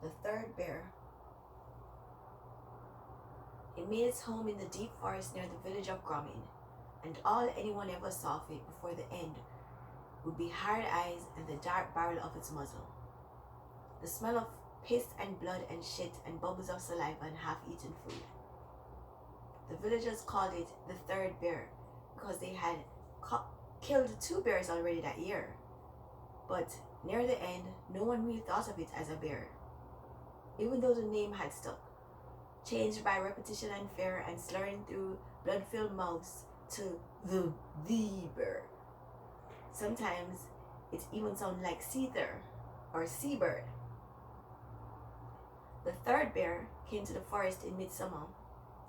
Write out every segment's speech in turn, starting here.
The third bear. It made its home in the deep forest near the village of Gromin, and all anyone ever saw of it before the end would be hard eyes and the dark barrel of its muzzle. The smell of piss and blood and shit and bubbles of saliva and half-eaten food. The villagers called it the third bear because they had killed 2 bears already that year. But near the end, no one really thought of it as a bear, even though the name had stuck, changed by repetition and fear and slurring through blood-filled mouths to the bear. Sometimes it even sounded like seether or seabird. The third bear came to the forest in midsummer,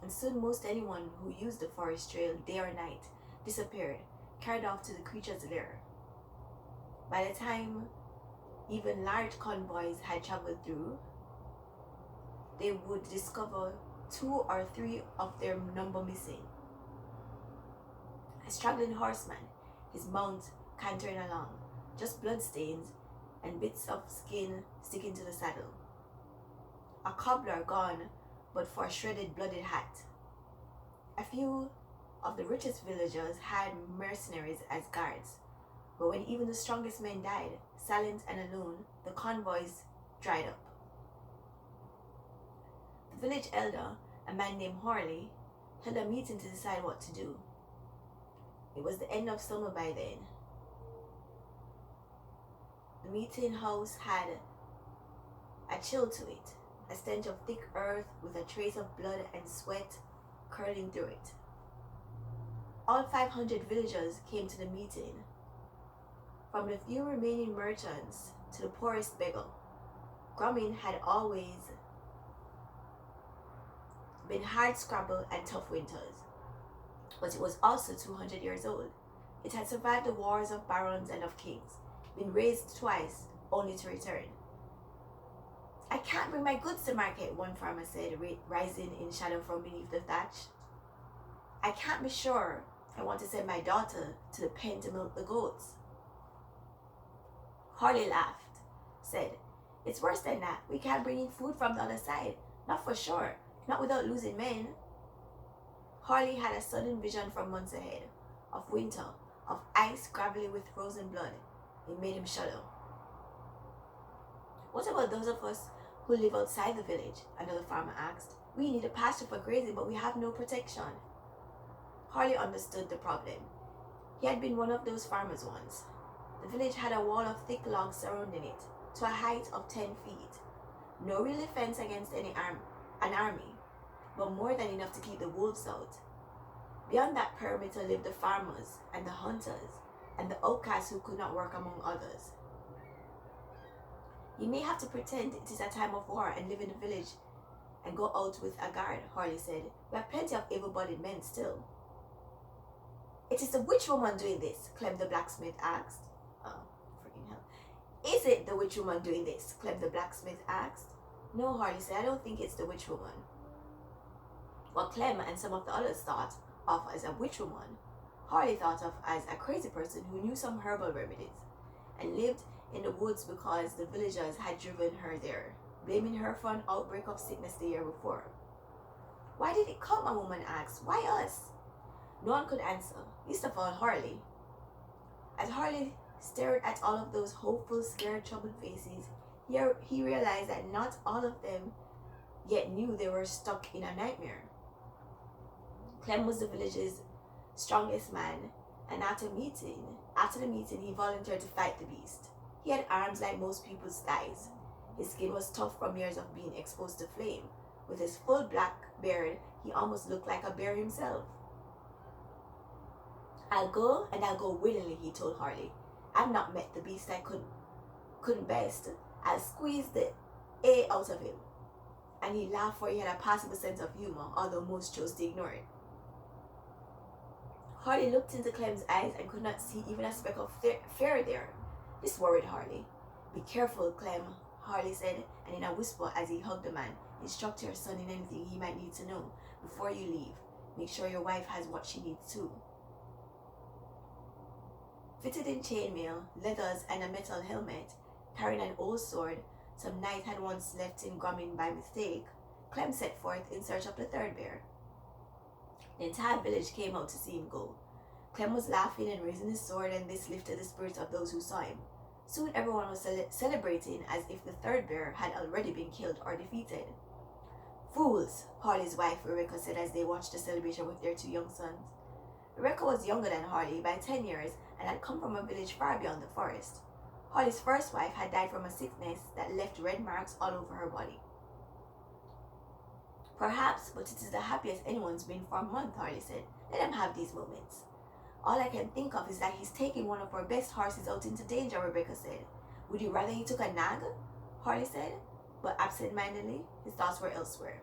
and soon most anyone who used the forest trail day or night disappeared, carried off to the creature's lair. By the time even large convoys had traveled through, they would discover 2 or 3 of their number missing. A straggling horseman, his mount cantering along, just bloodstains and bits of skin sticking to the saddle. A cobbler gone but for a shredded blooded hat. A few of the richest villagers had mercenaries as guards, but when even the strongest men died, silent and alone, the convoys dried up. The village elder, a man named Horley, held a meeting to decide what to do. It was the end of summer by then. The meeting house had a chill to it, a stench of thick earth with a trace of blood and sweat curling through it. All 500 villagers came to the meeting, from the few remaining merchants to the poorest beggar. Gromin had always been hard scrabble and tough winters, but it was also 200 years old. It had survived the wars of barons and of kings, been raised twice, only to return. "I can't bring my goods to market," one farmer said, rising in shadow from beneath the thatch. "I can't be sure I want to send my daughter to the pen to milk the goats." Harley laughed, said, "It's worse than that. We can't bring in food from the other side. Not for sure. Not without losing men." Harley had a sudden vision from months ahead, of winter, of ice gravelly with frozen blood. It made him shudder. "What about those of us who live outside the village?" another farmer asked. "We need a pasture for grazing, but we have no protection." Harley understood the problem. He had been one of those farmers once. The village had a wall of thick logs surrounding it, to a height of 10 feet. No real defense against an army, but more than enough to keep the wolves out. Beyond that perimeter lived the farmers and the hunters and the outcasts who could not work among others. "You may have to pretend it is a time of war and live in the village and go out with a guard," Harley said. "We have plenty of able-bodied men still." "It is the witch woman doing this?" Clem the blacksmith asked. "Oh, freaking hell. Is it the witch woman doing this?" Clem the blacksmith asked. "No," Harley said, "I don't think it's the witch woman." What Clem and some of the others thought of as a witch woman, Harley thought of as a crazy person who knew some herbal remedies and lived in the woods because the villagers had driven her there, blaming her for an outbreak of sickness the year before. "Why did it come?" a woman asked. "Why us?" No one could answer, least of all Harley. As Harley stared at all of those hopeful, scared, troubled faces, he realized that not all of them yet knew they were stuck in a nightmare. Clem was the village's strongest man, and after the meeting, he volunteered to fight the beast. He had arms like most people's thighs. His skin was tough from years of being exposed to flame. With his full black beard, he almost looked like a bear himself. "I'll go, and I'll go willingly," he told Harley. "I've not met the beast I couldn't best. I'll squeeze the A out of him." And he laughed, for he had a passable sense of humor, although most chose to ignore it. Harley looked into Clem's eyes and could not see even a speck of fear there. This worried Harley. "Be careful, Clem," Harley said, and in a whisper as he hugged the man, "Instruct your son in anything he might need to know before you leave. Make sure your wife has what she needs too." Fitted in chainmail, leathers, and a metal helmet, carrying an old sword, some night had once left in Grumming by mistake, Clem set forth in search of the third bear. The entire village came out to see him go. Clem was laughing and raising his sword, and this lifted the spirits of those who saw him. Soon everyone was celebrating as if the third bear had already been killed or defeated. "Fools," Harley's wife Rebecca said as they watched the celebration with their 2 young sons. Rebecca was younger than Harley by 10 years and had come from a village far beyond the forest. Harley's first wife had died from a sickness that left red marks all over her body. "Perhaps, but it is the happiest anyone's been for a month," Harley said. "Let them have these moments." "All I can think of is that he's taking one of our best horses out into danger," Rebecca said. "Would you rather he took a nag?" Harley said, but absent-mindedly, his thoughts were elsewhere.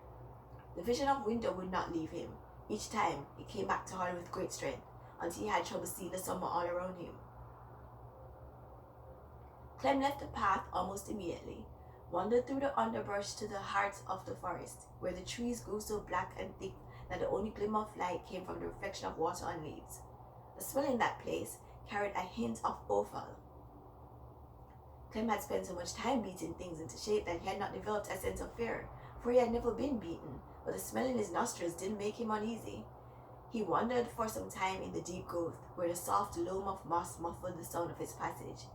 The vision of winter would not leave him. Each time, it came back to Harley with great strength, until he had trouble seeing the summer all around him. Clem left the path almost immediately, wandered through the underbrush to the heart of the forest, where the trees grew so black and thick that the only glimmer of light came from the reflection of water on leaves. The smell in that place carried a hint of offal. Clem had spent so much time beating things into shape that he had not developed a sense of fear, for he had never been beaten, but the smell in his nostrils didn't make him uneasy. He wandered for some time in the deep growth, where the soft loam of moss muffled the sound of his passage.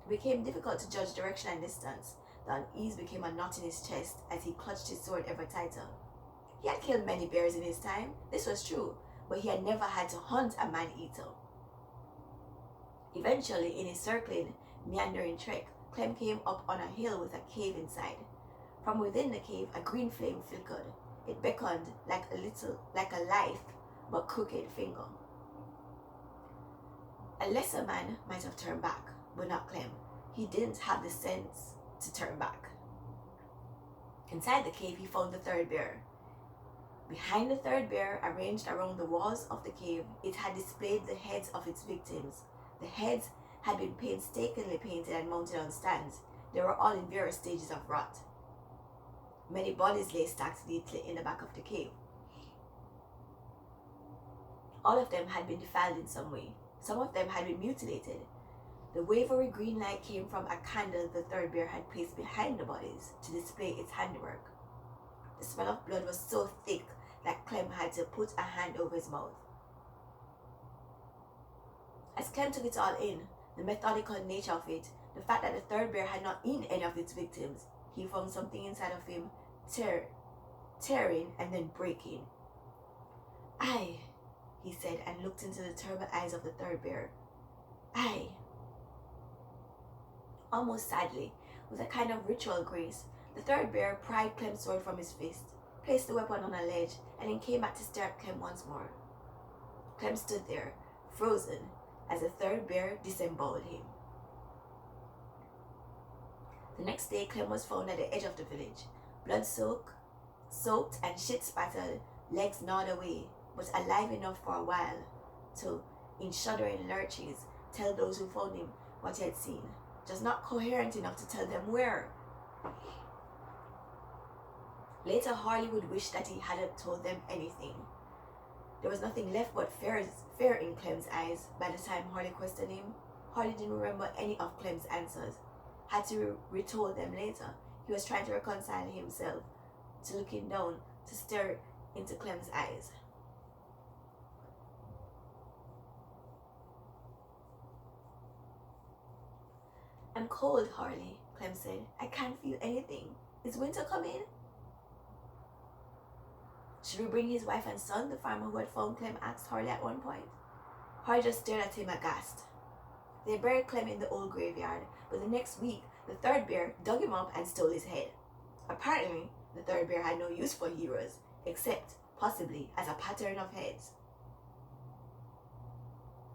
It became difficult to judge direction and distance. The unease became a knot in his chest as he clutched his sword ever tighter. He had killed many bears in his time, this was true, but he had never had to hunt a man-eater. Eventually, in his circling, meandering trek, Clem came up on a hill with a cave inside. From within the cave, a green flame flickered. It beckoned like a lithe but crooked finger. A lesser man might have turned back, but not Clem. He didn't have the sense to turn back. Inside the cave, he found the third bear. Behind the third bear, arranged around the walls of the cave, it had displayed the heads of its victims. The heads had been painstakingly painted and mounted on stands. They were all in various stages of rot. Many bodies lay stacked neatly in the back of the cave. All of them had been defiled in some way. Some of them had been mutilated. The wavery green light came from a candle the third bear had placed behind the bodies to display its handiwork. The smell of blood was so thick that Clem had to put a hand over his mouth. As Clem took it all in, the methodical nature of it, the fact that the third bear had not eaten any of its victims, he found something inside of him tearing and then breaking. "Aye," he said, and looked into the terrible eyes of the third bear. "Aye." Almost sadly, with a kind of ritual grace, the third bear pried Clem's sword from his fist, placed the weapon on a ledge, and then came back to stare at Clem once more. Clem stood there, frozen, as the third bear disemboweled him. The next day, Clem was found at the edge of the village, soaked and shit-spattered, legs gnawed away, but alive enough for a while to, in shuddering lurches, tell those who found him what he had seen, just not coherent enough to tell them where. Later, Harley would wish that he hadn't told them anything. There was nothing left but fear in Clem's eyes. By the time Harley questioned him, Harley didn't remember any of Clem's answers. Had to retold them later. He was trying to reconcile himself to looking down to stare into Clem's eyes. "I'm cold, Harley," Clem said. "I can't feel anything. Is winter coming?" "Should we bring his wife and son?" the farmer who had found Clem asked Harley at one point. Harley just stared at him aghast. They buried Clem in the old graveyard, but the next week, the third bear dug him up and stole his head. Apparently, the third bear had no use for heroes, except, possibly, as a pattern of heads.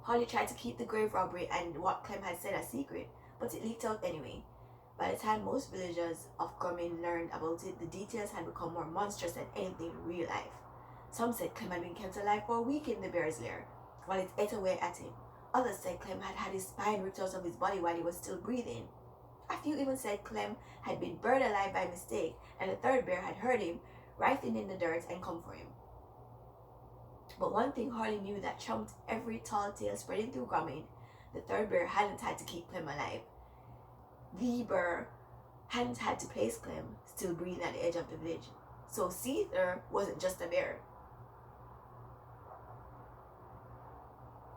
Harley tried to keep the grave robbery and what Clem had said a secret, but it leaked out anyway. By the time most villagers of Grumming learned about it, the details had become more monstrous than anything in real life. Some said Clem had been kept alive for a week in the bear's lair, while it ate away at him. Others said Clem had had his spine ripped out of his body while he was still breathing. A few even said Clem had been burned alive by mistake, and the third bear had heard him, writhing in the dirt, and come for him. But one thing Harley knew that trumped every tall tale spreading through Grumming: the third bear hadn't had to keep Clem alive. The bear Hands had to place Clem, still breathing at the edge of the village. So Seether wasn't just a bear.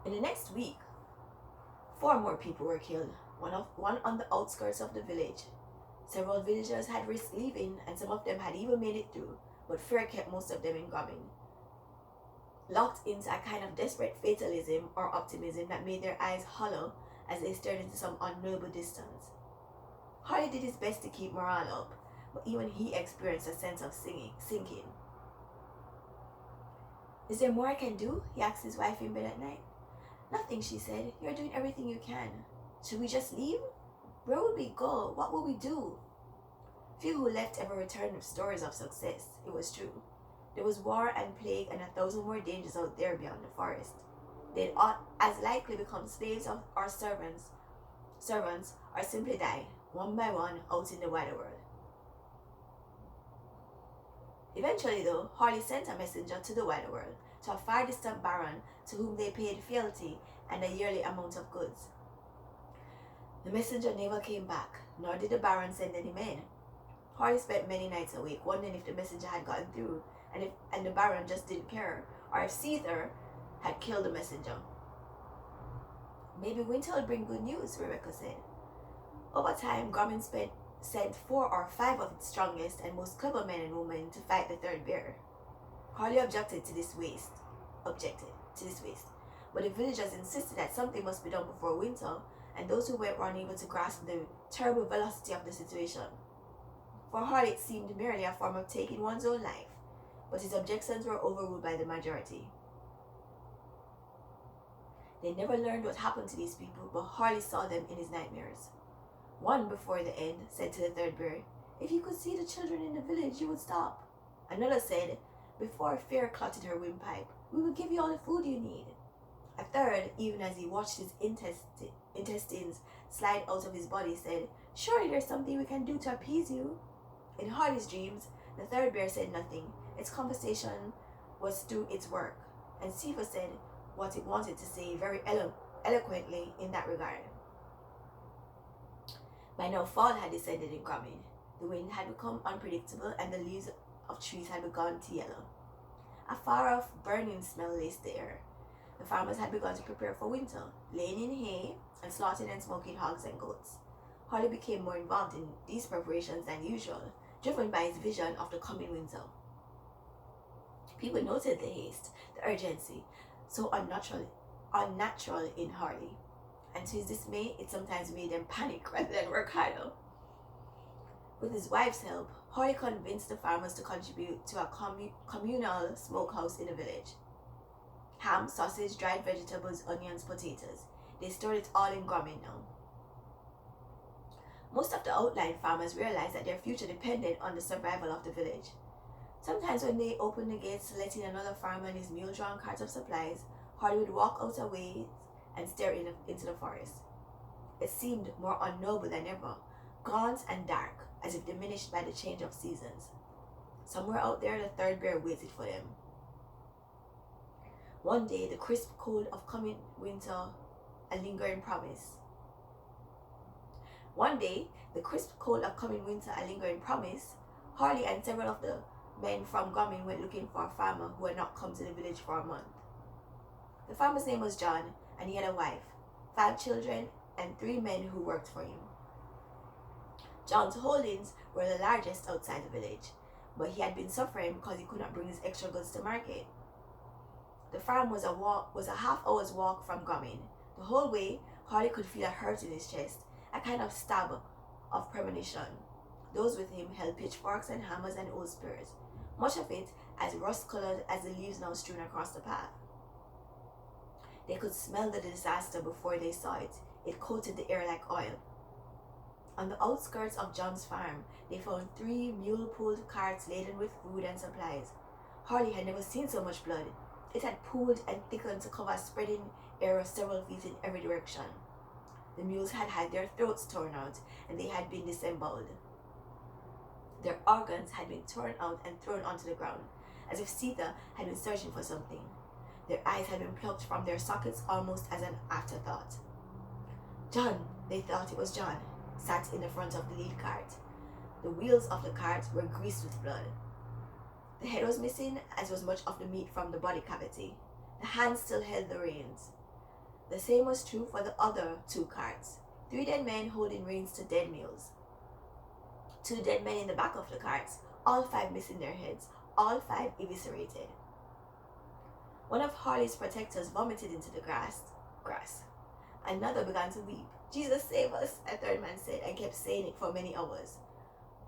In the next week, 4 more people were killed, one on the outskirts of the village. Several villagers had risked leaving, and some of them had even made it through, but fear kept most of them in Gomin, locked into a kind of desperate fatalism or optimism that made their eyes hollow as they stared into some unknowable distance. Harley did his best to keep morale up, but even he experienced a sense of sinking. "Is there more I can do?" he asked his wife in bed at night. "Nothing," she said. "You're doing everything you can. Should we just leave? Where would we go? What would we do?" Few who left ever returned with stories of success. It was true. There was war and plague and 1,000 more dangers out there beyond the forest. They'd as likely become slaves or servants, or simply die, one by one, out in the wider world. Eventually, though, Harley sent a messenger to the wider world, to a far distant baron to whom they paid fealty and a yearly amount of goods. The messenger never came back, nor did the baron send any men. Harley spent many nights awake, wondering if the messenger had gotten through, and the baron just didn't care, or if Seether had killed the messenger. "Maybe winter will bring good news," Rebecca said. Over time, Gomin sent 4 or 5 of its strongest and most clever men and women to fight the third bear. Harley objected to this waste, but the villagers insisted that something must be done before winter, and those who went were unable to grasp the terrible velocity of the situation. For Harley, it seemed merely a form of taking one's own life, but his objections were overruled by the majority. They never learned what happened to these people, but Harley saw them in his nightmares. One, before the end, said to the third bear, "If you could see the children in the village, you would stop." Another said, before fear clotted her windpipe, "We will give you all the food you need." A third, even as he watched his intestines slide out of his body, said, "Surely there's something we can do to appease you." In Harley's dreams, the third bear said nothing. Its conversation was through its work, and Sifa said what it wanted to say very eloquently in that regard. By now, fall had descended in Gomin. The wind had become unpredictable, and the leaves of trees had begun to yellow. A far-off burning smell laced the air. The farmers had begun to prepare for winter, laying in hay and slaughtering and smoking hogs and goats. Harley became more involved in these preparations than usual, driven by his vision of the coming winter. People noted the haste, the urgency, so unnatural in Harley, and to his dismay, it sometimes made them panic rather than work harder. With his wife's help, Harley convinced the farmers to contribute to a communal smokehouse in the village. Ham, sausage, dried vegetables, onions, potatoes. They stored it all in Gomin now. Most of the outlying farmers realized that their future depended on the survival of the village. Sometimes when they opened the gates to let in another farmer and his mule-drawn cart of supplies, Harley would walk out a ways and stare into the forest. It seemed more unknowable than ever, gaunt and dark, as if diminished by the change of seasons. Somewhere out there, the third bear waited for them. One day, the crisp cold of coming winter, a lingering promise. Harley and several of the men from Gomin went looking for a farmer who had not come to the village for a month. The farmer's name was John, and he had a wife, 5 children, and 3 men who worked for him. John's holdings were the largest outside the village, but he had been suffering because he could not bring his extra goods to market. The farm was a half-hour's walk from Gomin. The whole way, Harley could feel a hurt in his chest, a kind of stab of premonition. Those with him held pitchforks and hammers and old spears, much of it as rust-colored as the leaves now strewn across the path. They could smell the disaster before they saw it. It coated the air like oil. On the outskirts of John's farm, they found 3 mule-pulled carts laden with food and supplies. Harley had never seen so much blood. It had pooled and thickened to cover a spreading area several feet in every direction. The mules had had their throats torn out, and they had been disemboweled. Their organs had been torn out and thrown onto the ground, as if Sita had been searching for something. Their eyes had been plucked from their sockets almost as an afterthought. John, they thought it was John, sat in the front of the lead cart. The wheels of the cart were greased with blood. The head was missing, as was much of the meat from the body cavity. The hands still held the reins. The same was true for the other 2 carts. 3 dead men holding reins to dead mules. 2 dead men in the back of the carts, all 5 missing their heads, all 5 eviscerated. One of Harley's protectors vomited into the grass. Another began to weep. "Jesus, save us," a third man said, and kept saying it for many hours.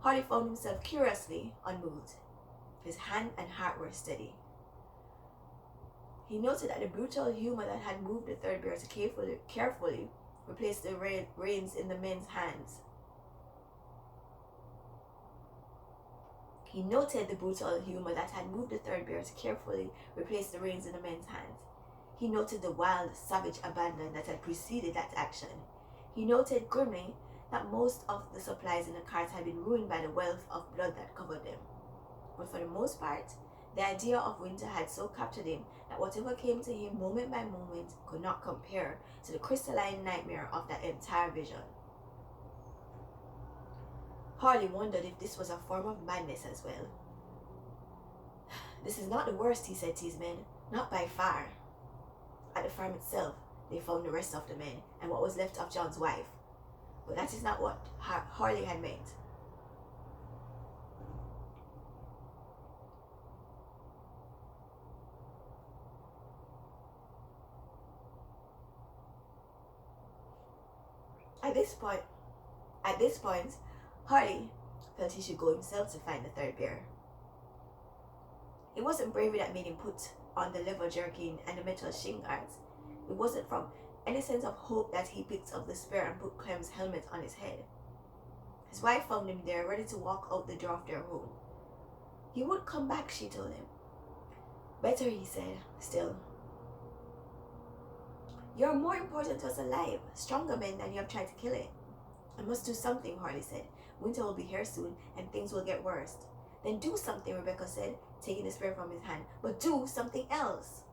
Harley found himself curiously unmoved. His hand and heart were steady. He noted that the brutal humor that had moved the third bear to carefully replace the reins in the men's hands. He noted the brutal humor that had moved the third bear to carefully replace the reins in the men's hands. He noted the wild, savage abandon that had preceded that action. He noted grimly that most of the supplies in the carts had been ruined by the wealth of blood that covered them. But for the most part, the idea of winter had so captured him that whatever came to him moment by moment could not compare to the crystalline nightmare of that entire vision. Harley wondered if this was a form of madness as well. "This is not the worst," he said to his men, "not by far." At the farm itself, they found the rest of the men and what was left of John's wife. But that is not what Harley had meant. At this point, Harley felt he should go himself to find the third bear. It wasn't bravery that made him put on the leather jerkin and the metal shin guards. It wasn't from any sense of hope that he picked up the spear and put Clem's helmet on his head. His wife found him there, ready to walk out the door of their home. He would come back, she told him. "Better," he said, still. "You're more important to us alive, stronger men than you have tried to kill it." "I must do something," Harley said. "Winter will be here soon, and things will get worse." "Then do something," Rebecca said, taking the spear from his hand. "But do something else."